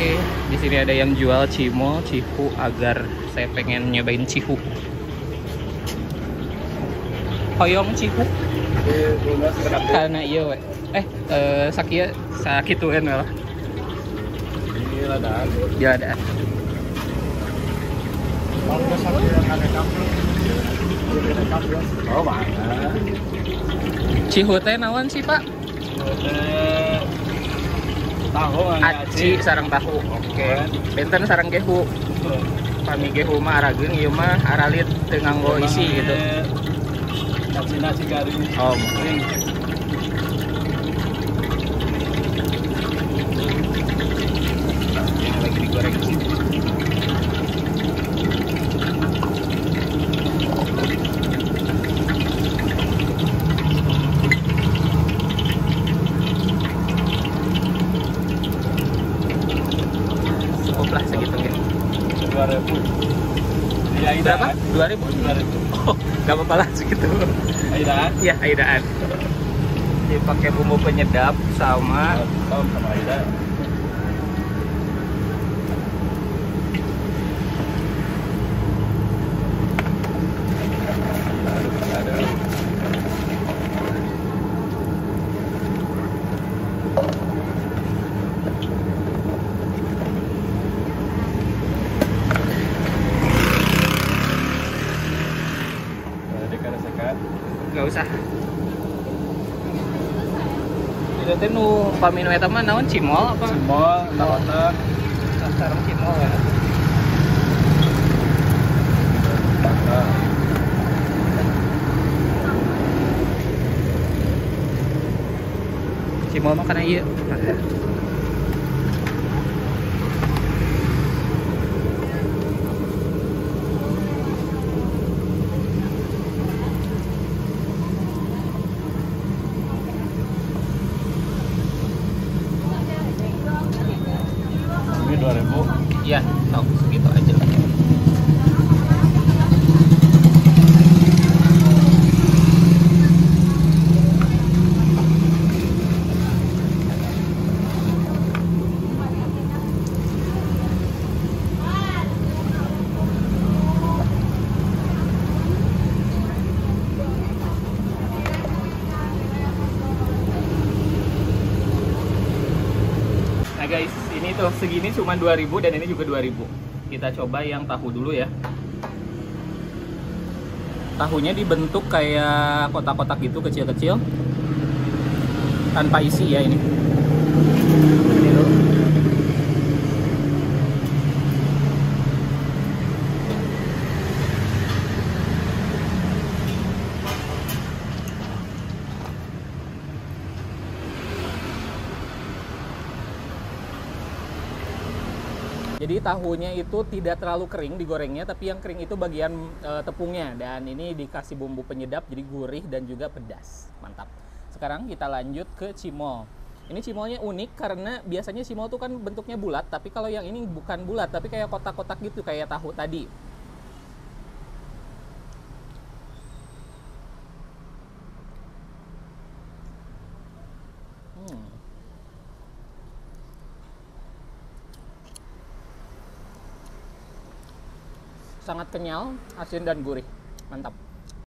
Oke, di sini ada yang jual cimol, cihu agar saya pengen nyobain cihu. Hoyong cihu. Karena iya we. Sakia sakituan lah. Ini ladaan. Ya ada. Kalau satu yang ada kampung. Oh, mana? Cihu teh naon sih, Pak? Tahu Aci sarang tahu. Oke. Benten sarang gehu. Kami gehu mah arageun ieu mah aralit teu nganggo isi gitu. Nasi garing. Oh, yang lagi digoreng sih. Cukup lah segitu ya. 2.000. Ya, Berapa? 2000? 2.000. Oh, gak apa-apa lah segitu. Aidaan. Iya, aidaan. Jadi pakai bumbu penyedap sama Sama Aida. nggak usah. Itu teh nu pamin eta mah naon cimol apa? Cimol, tawatak. Sareng cimol ya. Cimol mah kana ieu. Ini 2.000. Iya, sok segitu aja. Nah guys, ini tuh segini cuma 2000 dan ini juga 2000. Kita coba yang tahu dulu ya. Tahunya dibentuk kayak kotak-kotak gitu kecil-kecil. Tanpa isi ya ini. Ini dulu. Jadi tahunya itu tidak terlalu kering digorengnya, tapi yang kering itu bagian tepungnya. Dan ini dikasih bumbu penyedap, jadi gurih dan juga pedas. Mantap. Sekarang kita lanjut ke cimol. Ini cimolnya unik karena biasanya cimol tuh kan bentuknya bulat, tapi kalau yang ini bukan bulat, tapi kayak kotak-kotak gitu, kayak tahu tadi. Sangat kenyal, asin dan gurih. Mantap.